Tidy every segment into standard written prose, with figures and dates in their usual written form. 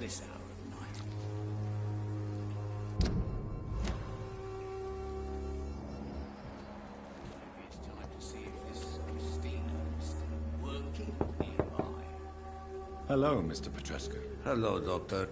this hour of night. Maybe it's time to see if this Christina is still working nearby. Hello, Mr. Petrescu. Hello, Doctor.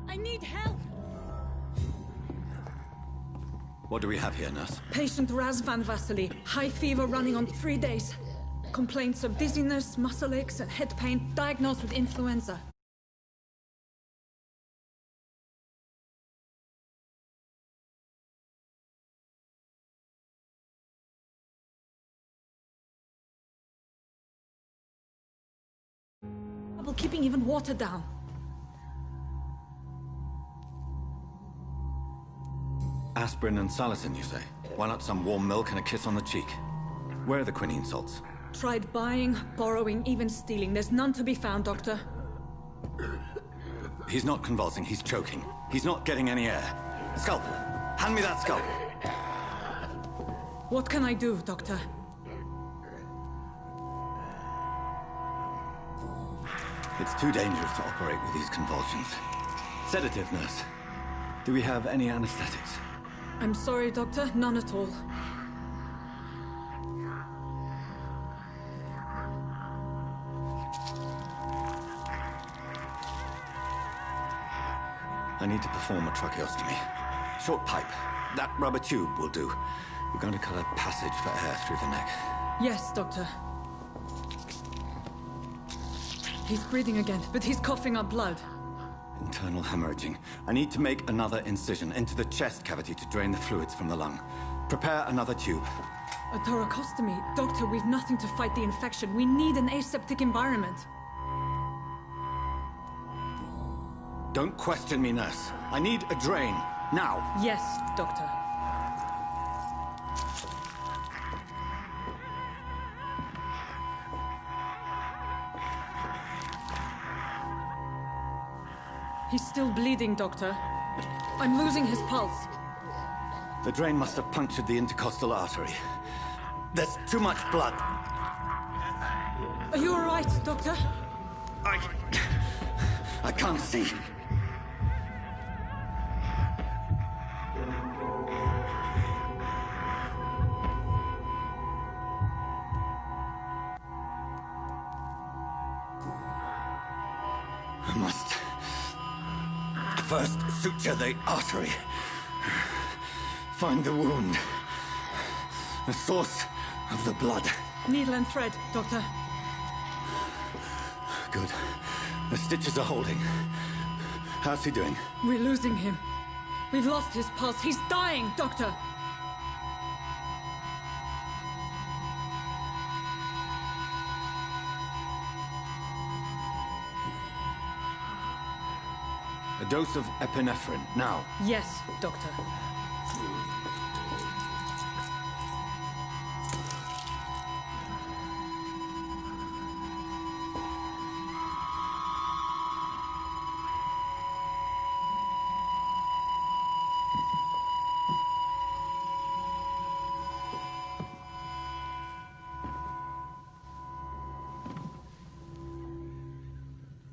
I need help! What do we have here, nurse? Patient Raz van Vasily. High fever running on 3 days. Complaints of dizziness, muscle aches, and head pain. Diagnosed with influenza. Trouble keeping even water down. Aspirin and salicin, you say? Why not some warm milk and a kiss on the cheek? Where are the quinine salts? Tried buying, borrowing, even stealing. There's none to be found, Doctor. He's not convulsing, he's choking. He's not getting any air. Scalpel! Hand me that scalpel! What can I do, Doctor? It's too dangerous to operate with these convulsions. Sedative, nurse. Do we have any anesthetics? I'm sorry, Doctor. None at all. I need to perform a tracheostomy. Short pipe. That rubber tube will do. We're going to cut a passage for air through the neck. Yes, Doctor. He's breathing again, but he's coughing up blood. Internal hemorrhaging. I need to make another incision into the chest cavity to drain the fluids from the lung. Prepare another tube. A thoracostomy? Doctor, we've nothing to fight the infection. We need an aseptic environment. Don't question me, nurse. I need a drain. Now. Yes, Doctor. He's still bleeding, Doctor. I'm losing his pulse. The drain must have punctured the intercostal artery. There's too much blood. Are you all right, Doctor? I can't see. I must first suture the artery. Find the wound. The source of the blood. Needle and thread, Doctor. Good. The stitches are holding. How's he doing? We're losing him. We've lost his pulse. He's dying, Doctor! A dose of epinephrine, now. Yes, Doctor.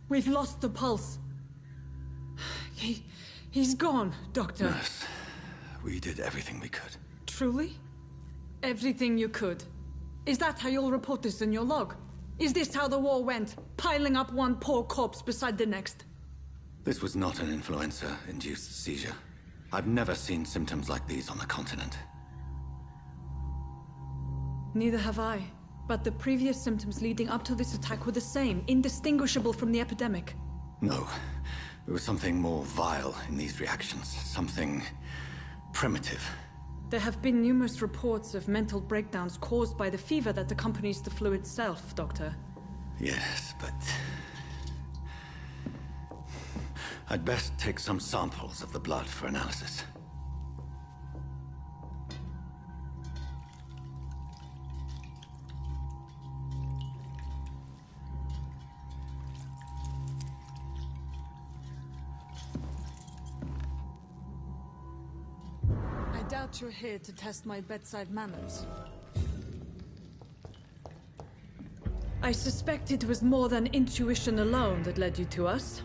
We've lost the pulse. He's gone, Doctor. Nurse, we did everything we could. Truly? Everything you could? Is that how you'll report this in your log? Is this how the war went? Piling up one poor corpse beside the next? This was not an influenza-induced seizure. I've never seen symptoms like these on the continent. Neither have I. But the previous symptoms leading up to this attack were the same, indistinguishable from the epidemic. No. There was something more vile in these reactions. Something primitive. There have been numerous reports of mental breakdowns caused by the fever that accompanies the flu itself, Doctor. Yes, but... I'd best take some samples of the blood for analysis. I doubt you're here to test my bedside manners. I suspect it was more than intuition alone that led you to us.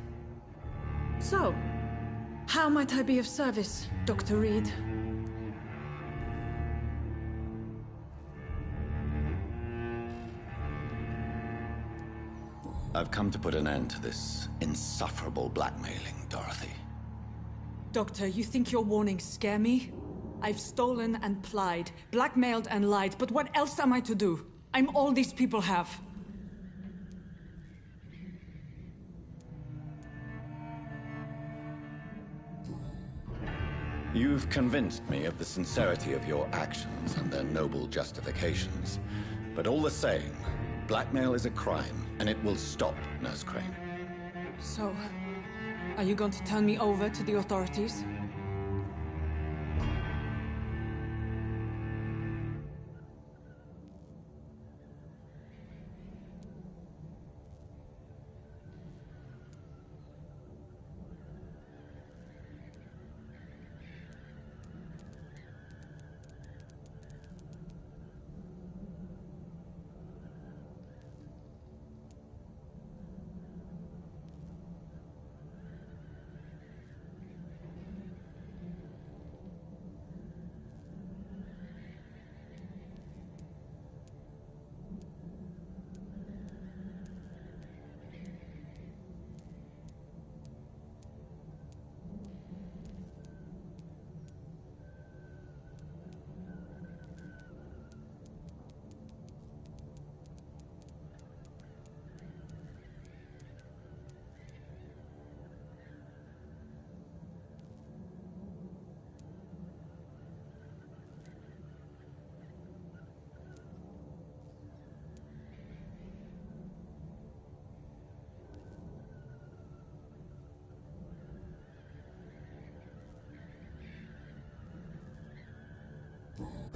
So, how might I be of service, Dr. Reed? I've come to put an end to this insufferable blackmailing, Dorothy. Doctor, you think your warnings scare me? I've stolen and plied, blackmailed and lied, but what else am I to do? I'm all these people have. You've convinced me of the sincerity of your actions and their noble justifications. But all the same, blackmail is a crime, and it will stop, Nurse Crane. So, are you going to turn me over to the authorities?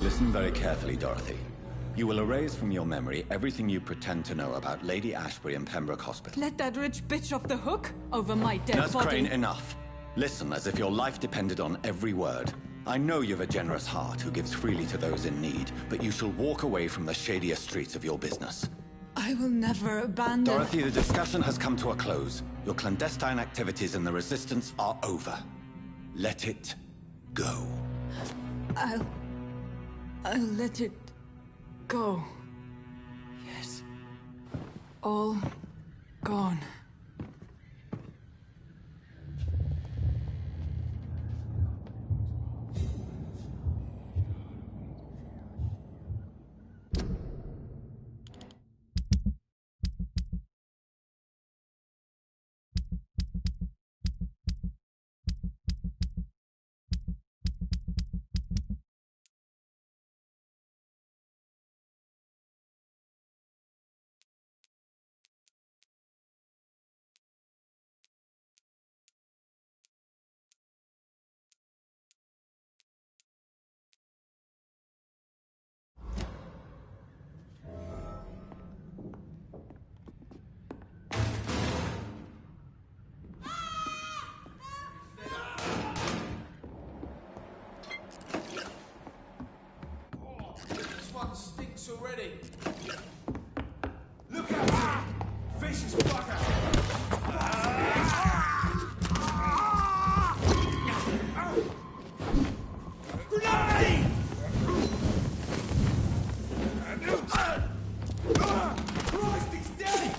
Listen very carefully, Dorothy. You will erase from your memory everything you pretend to know about Lady Ashbury and Pembroke Hospital. Let that rich bitch off the hook over my dead Nurse body. Crane, enough. Listen as if your life depended on every word. I know you've a generous heart who gives freely to those in need, but you shall walk away from the shadier streets of your business. I will never abandon... Dorothy, the discussion has come to a close. Your clandestine activities in the Resistance are over. Let it go. I'll let it go. Yes. All gone. This one stinks already. Look out! Vicious fucker! Grenade! Christ, he's dead!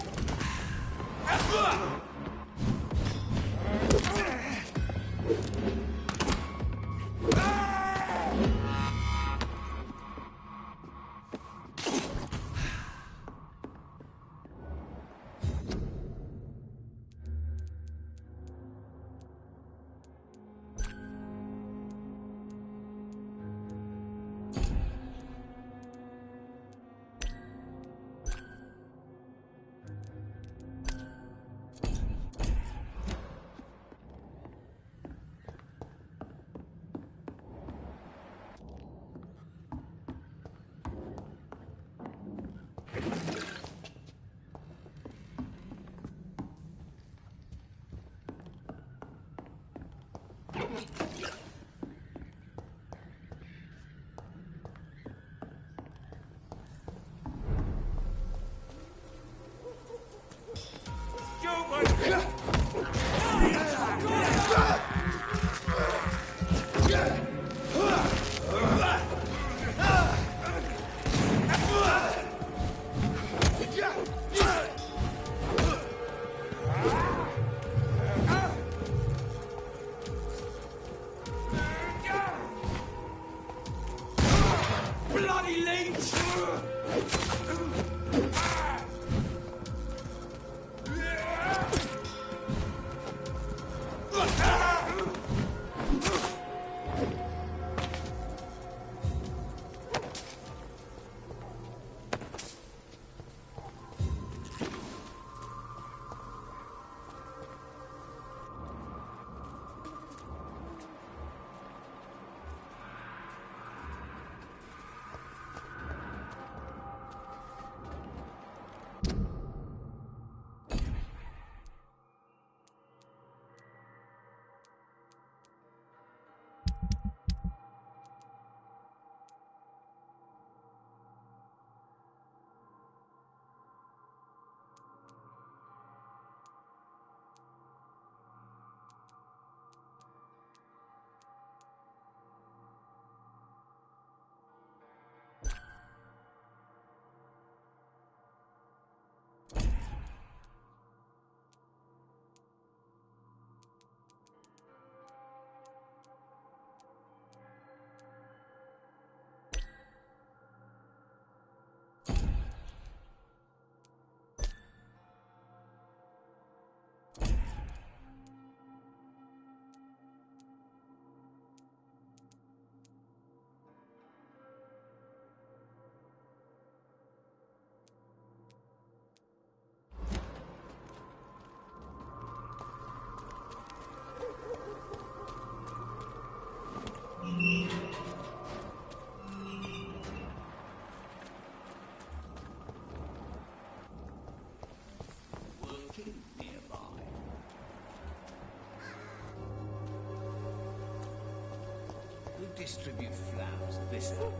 distribute flowers this end.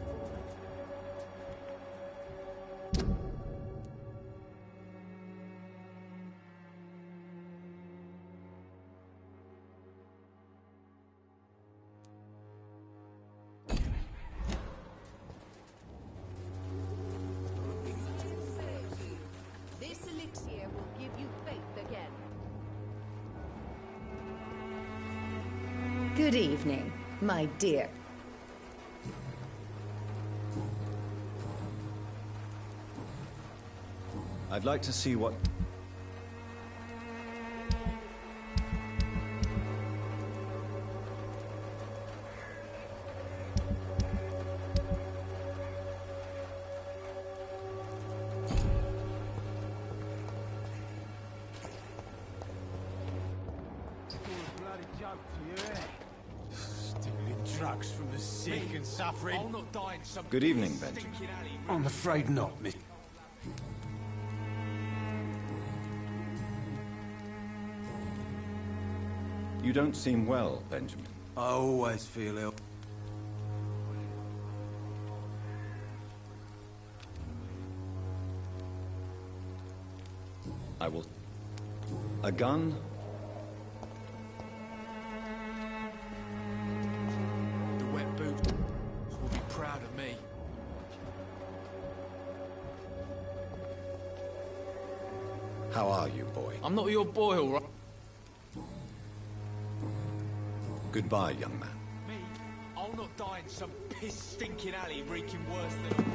This elixir will give you faith again. Good evening, my dear. I'd like to see what... Stealing drugs from the sick and suffering. I'll not die in some Good evening, Benjamin. stinking alley. I'm afraid not, miss. You don't seem well, Benjamin. I always feel ill. I will... A gun? The wet boot will be proud of me. How are you, boy? I'm not your boy, all right? Goodbye, young man. Me, I'll not die in some piss-stinking alley reeking worse than a...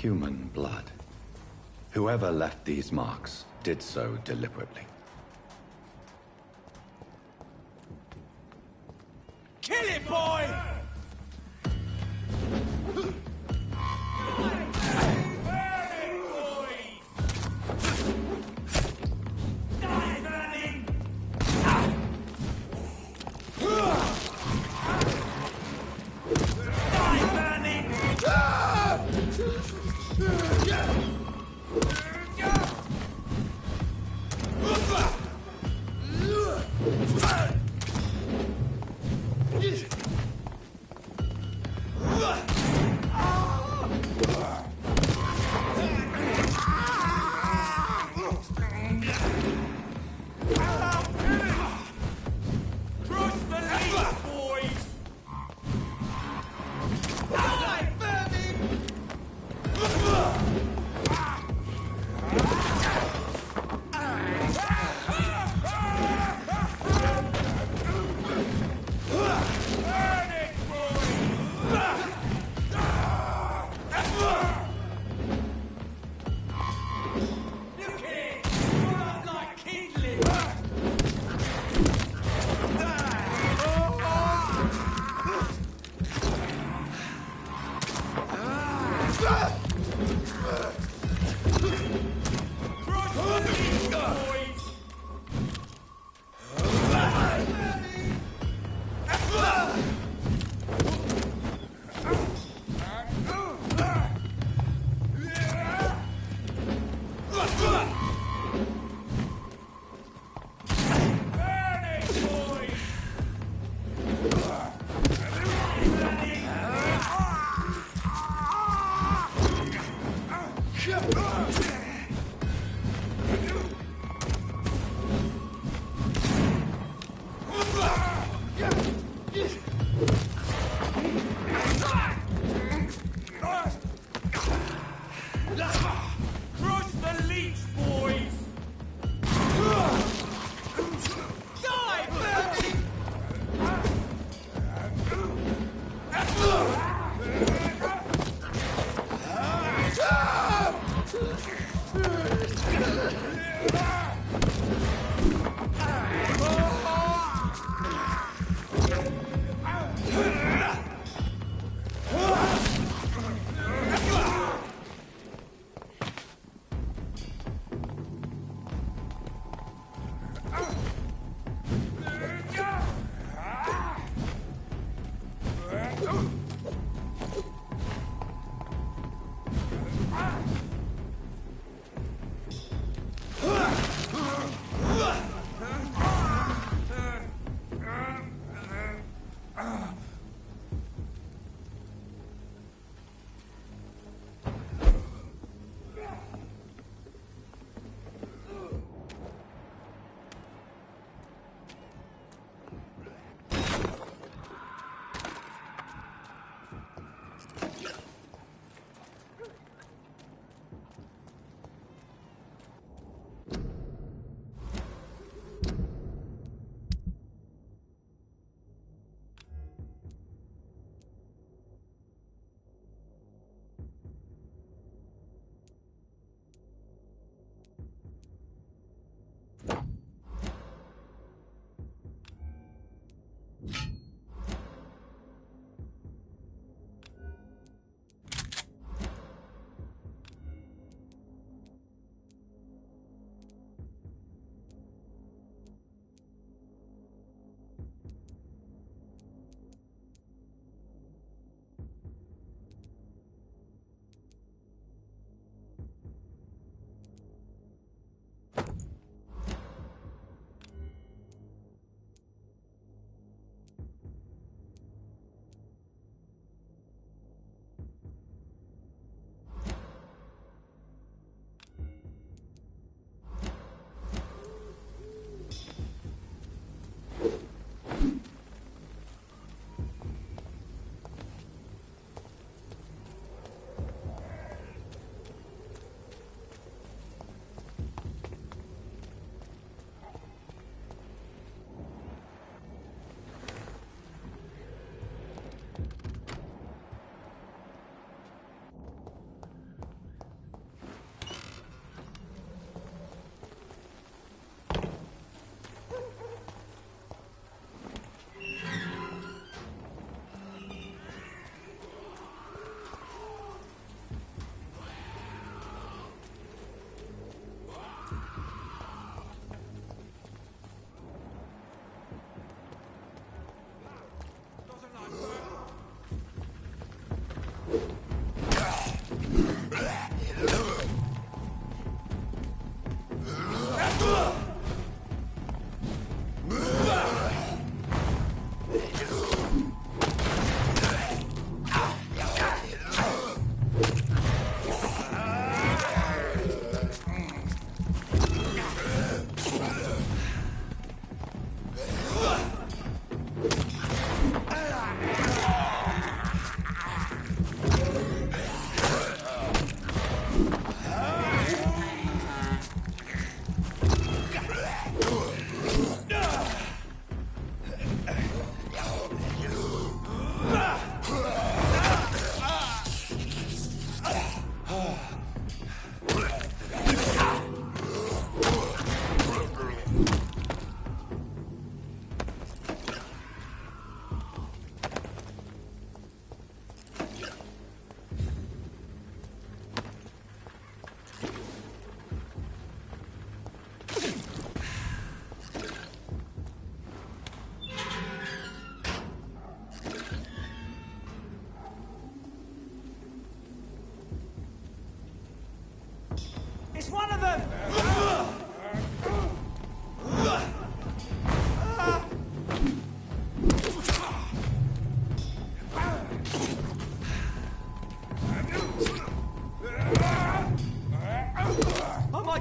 Human blood. Whoever left these marks did so deliberately. Kill it, boy!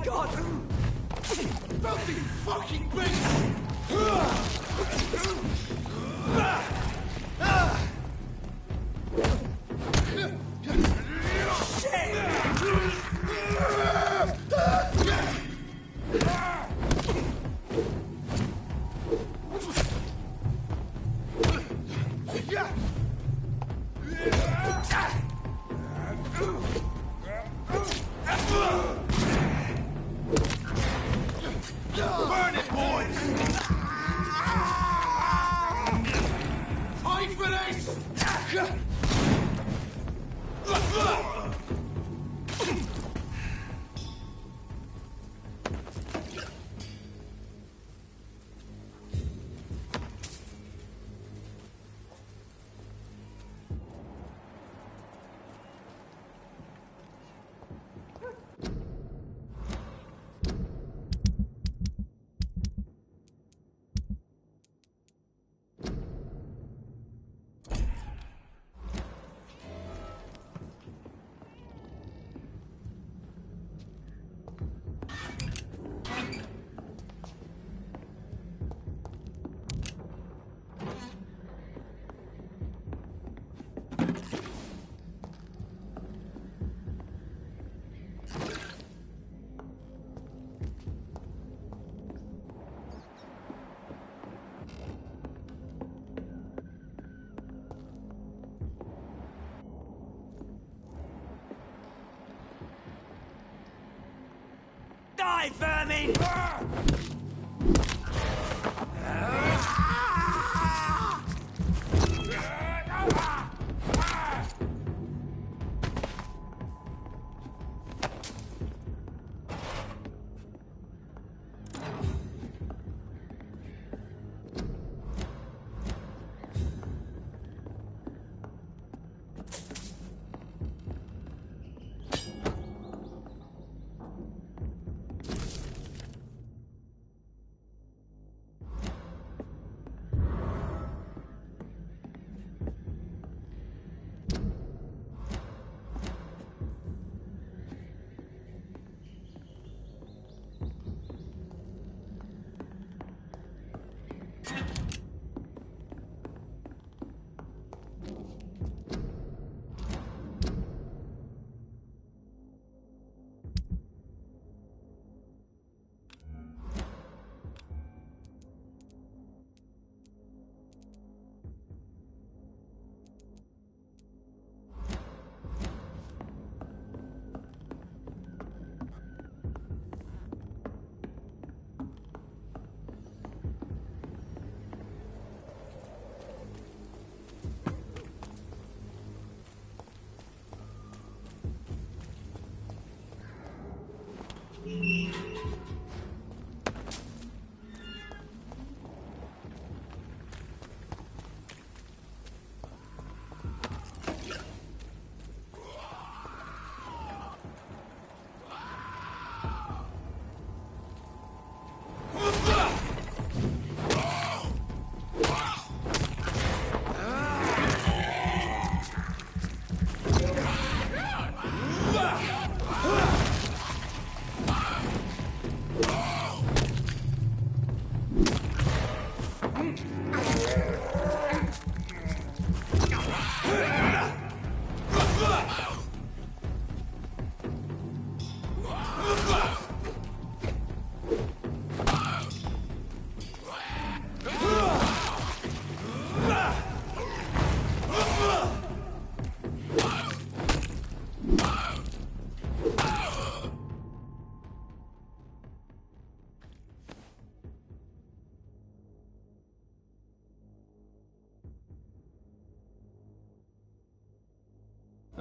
god! Filthy fucking beast! Burn it, boys! Fight for this! Die, vermin!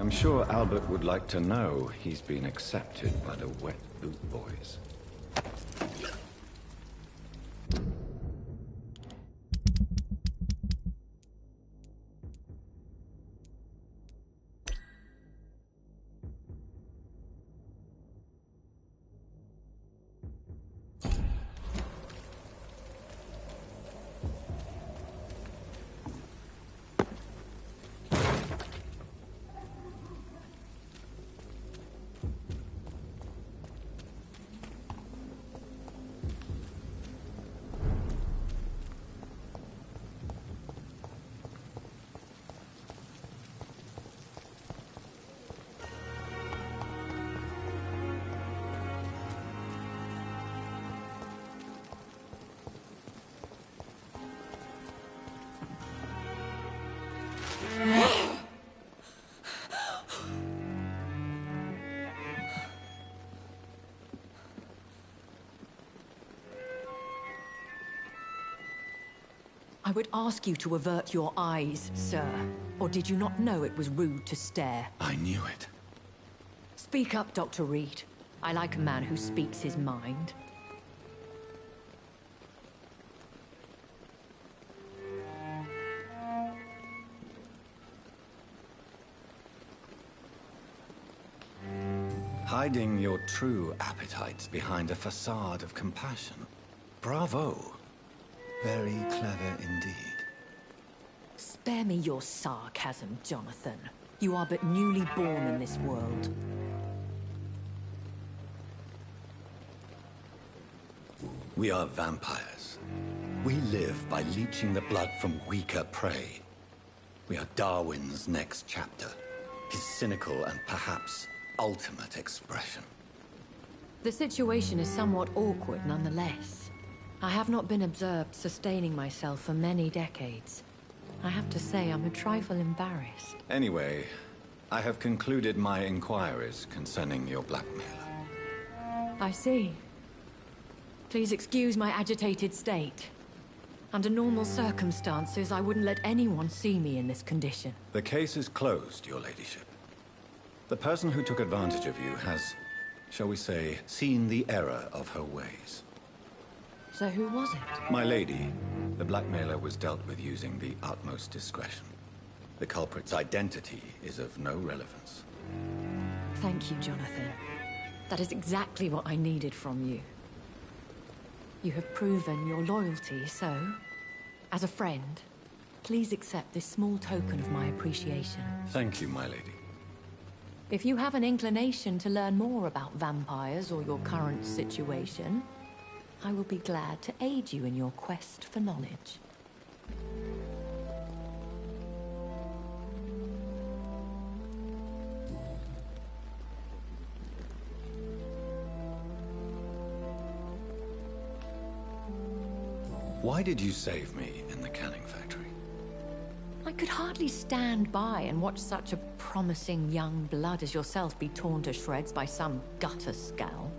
I'm sure Albert would like to know he's been accepted by the Wet Boot Boys. I would ask you to avert your eyes, sir. Or did you not know it was rude to stare? I knew it. Speak up, Dr. Reed. I like a man who speaks his mind. Hiding your true appetites behind a facade of compassion. Bravo. Very clever indeed. Spare me your sarcasm, Jonathan. You are but newly born in this world. We are vampires. We live by leeching the blood from weaker prey. We are Darwin's next chapter. His cynical and perhaps ultimate expression. The situation is somewhat awkward nonetheless. I have not been observed sustaining myself for many decades. I have to say I'm a trifle embarrassed. Anyway, I have concluded my inquiries concerning your blackmailer. I see. Please excuse my agitated state. Under normal circumstances, I wouldn't let anyone see me in this condition. The case is closed, your ladyship. The person who took advantage of you has, shall we say, seen the error of her ways. So who was it? My lady, the blackmailer was dealt with using the utmost discretion. The culprit's identity is of no relevance. Thank you, Jonathan. That is exactly what I needed from you. You have proven your loyalty, so, as a friend, please accept this small token of my appreciation. Thank you, my lady. If you have an inclination to learn more about vampires or your current situation, I will be glad to aid you in your quest for knowledge. Why did you save me in the canning factory? I could hardly stand by and watch such a promising young blood as yourself be torn to shreds by some gutter scowl.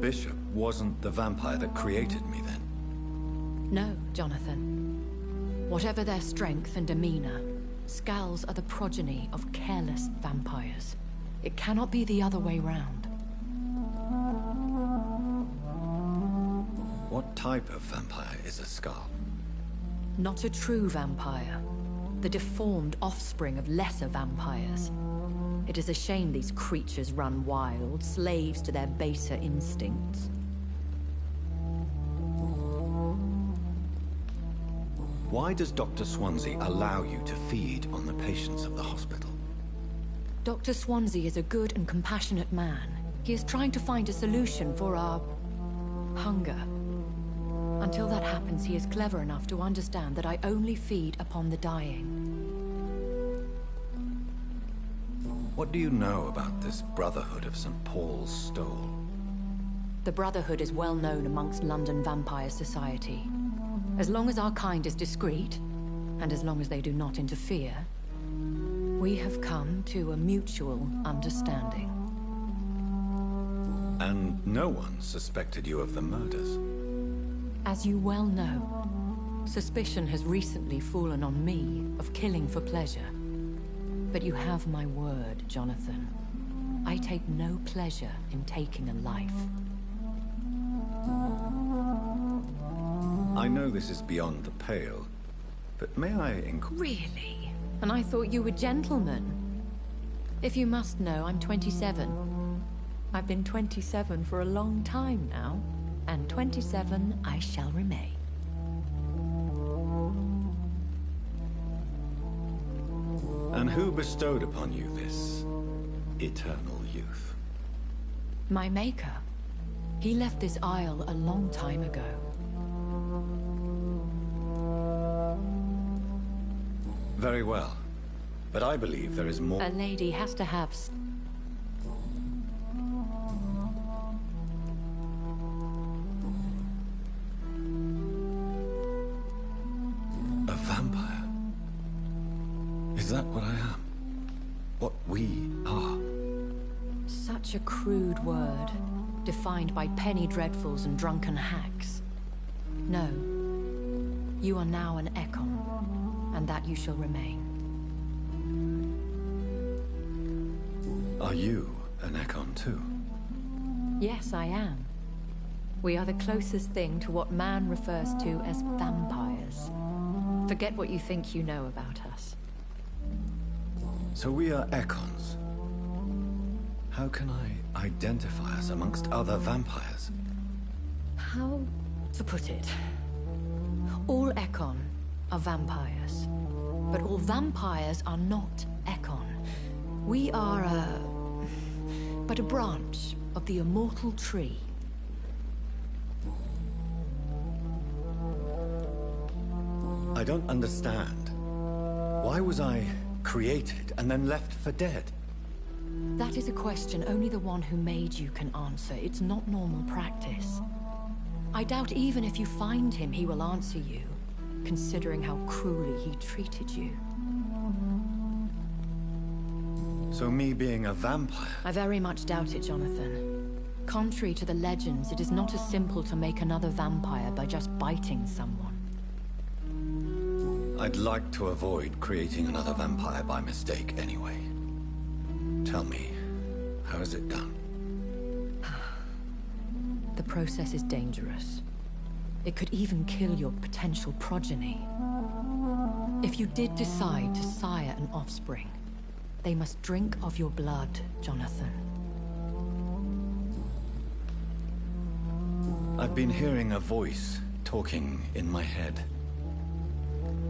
Bishop wasn't the vampire that created me then? No, Jonathan. Whatever their strength and demeanor, Scowls are the progeny of careless vampires. It cannot be the other way round. What type of vampire is a Scowl? Not a true vampire. The deformed offspring of lesser vampires. It is a shame these creatures run wild, slaves to their baser instincts. Why does Dr. Swansea allow you to feed on the patients of the hospital? Dr. Swansea is a good and compassionate man. He is trying to find a solution for our hunger. Until that happens, he is clever enough to understand that I only feed upon the dying. What do you know about this Brotherhood of St. Paul's Stole? The Brotherhood is well known amongst London Vampire Society. As long as our kind is discreet, and as long as they do not interfere, we have come to a mutual understanding. And no one suspected you of the murders? As you well know, suspicion has recently fallen on me of killing for pleasure. But you have my word, Jonathan. I take no pleasure in taking a life. I know this is beyond the pale, but may I Really? And I thought you were gentlemen. If you must know, I'm 27. I've been 27 for a long time now, and 27 I shall remain. And who bestowed upon you this eternal youth? My maker. He left this isle a long time ago. Very well. But I believe there is more. A lady has to have... A vampire? Is that what I am? What we are? Such a crude word, defined by penny dreadfuls and drunken hacks. No. You are now an Ekon, and that you shall remain. Are you an Ekon too? Yes, I am. We are the closest thing to what man refers to as vampires. Forget what you think you know about us. So we are Ekons. How can I identify us amongst other vampires? How to put it? All Ekon are vampires. But all vampires are not Ekon. We are but a branch of the immortal tree. I don't understand. Why was I created and then left for dead? That is a question only the one who made you can answer. It's not normal practice. I doubt even if you find him, he will answer you, considering how cruelly he treated you. So me being a vampire? I very much doubt it, Jonathan. Contrary to the legends, it is not as simple to make another vampire by just biting someone. I'd like to avoid creating another vampire by mistake anyway. Tell me, how is it done? The process is dangerous. It could even kill your potential progeny. If you did decide to sire an offspring, they must drink of your blood, Jonathan. I've been hearing a voice talking in my head.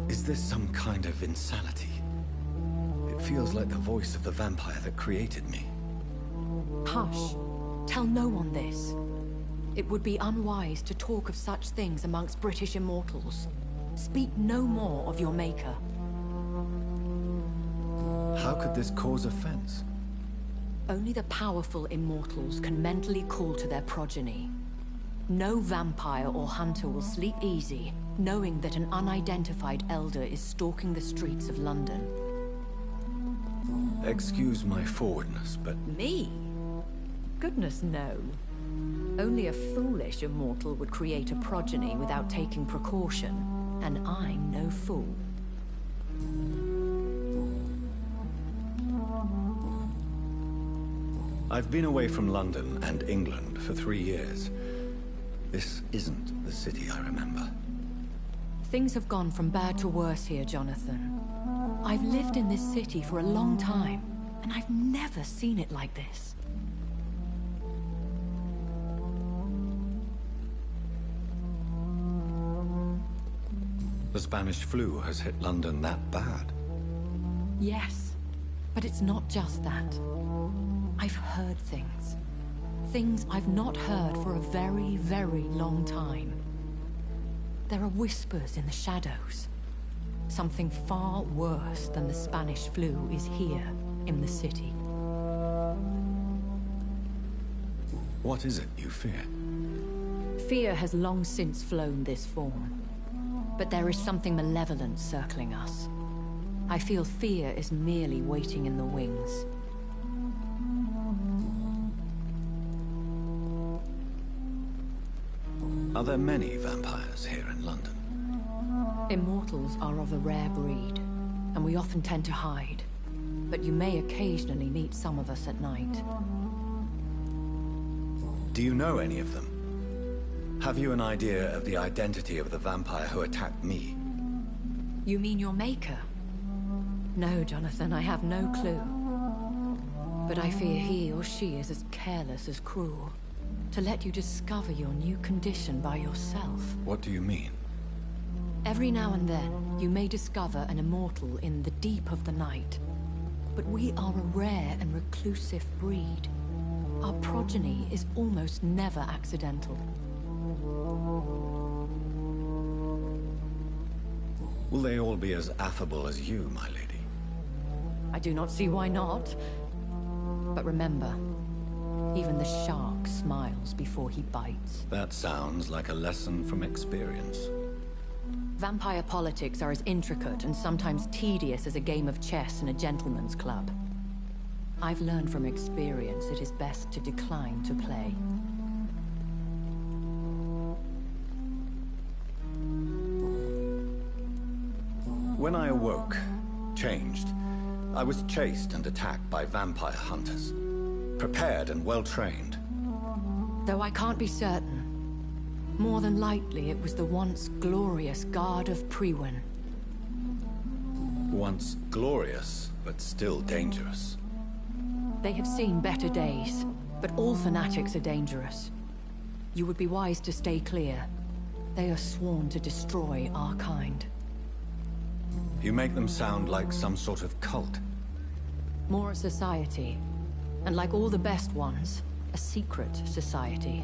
Is this some kind of insanity? It feels like the voice of the vampire that created me. Hush. Tell no one this. It would be unwise to talk of such things amongst British immortals. Speak no more of your maker. How could this cause offense? Only the powerful immortals can mentally call to their progeny. No vampire or hunter will sleep easy, knowing that an unidentified elder is stalking the streets of London. Excuse my forwardness, but... Me? Goodness, no. Only a foolish immortal would create a progeny without taking precaution, and I'm no fool. I've been away from London and England for 3 years. This isn't the city I remember. Things have gone from bad to worse here, Jonathan. I've lived in this city for a long time, and I've never seen it like this. The Spanish flu has hit London that bad. Yes, but it's not just that. I've heard things. Things I've not heard for a very, very long time. There are whispers in the shadows. Something far worse than the Spanish flu is here in the city. What is it you fear? Fear has long since flown this form. But there is something malevolent circling us. I feel fear is merely waiting in the wings. Are there many vampires here in London? Immortals are of a rare breed, and we often tend to hide. But you may occasionally meet some of us at night. Do you know any of them? Have you an idea of the identity of the vampire who attacked me? You mean your maker? No, Jonathan, I have no clue. But I fear he or she is as careless as cruel. To let you discover your new condition by yourself. What do you mean? Every now and then, you may discover an immortal in the deep of the night. But we are a rare and reclusive breed. Our progeny is almost never accidental. Will they all be as affable as you, my lady? I do not see why not. But remember, even the shark smiles before he bites. That sounds like a lesson from experience. Vampire politics are as intricate and sometimes tedious as a game of chess in a gentleman's club. I've learned from experience it is best to decline to play. When I awoke, changed, I was chased and attacked by vampire hunters. Prepared and well-trained. Though I can't be certain, more than likely it was the once glorious Guard of Priwen. Once glorious, but still dangerous. They have seen better days, but all fanatics are dangerous. You would be wise to stay clear. They are sworn to destroy our kind. You make them sound like some sort of cult. More a society, and like all the best ones, a secret society.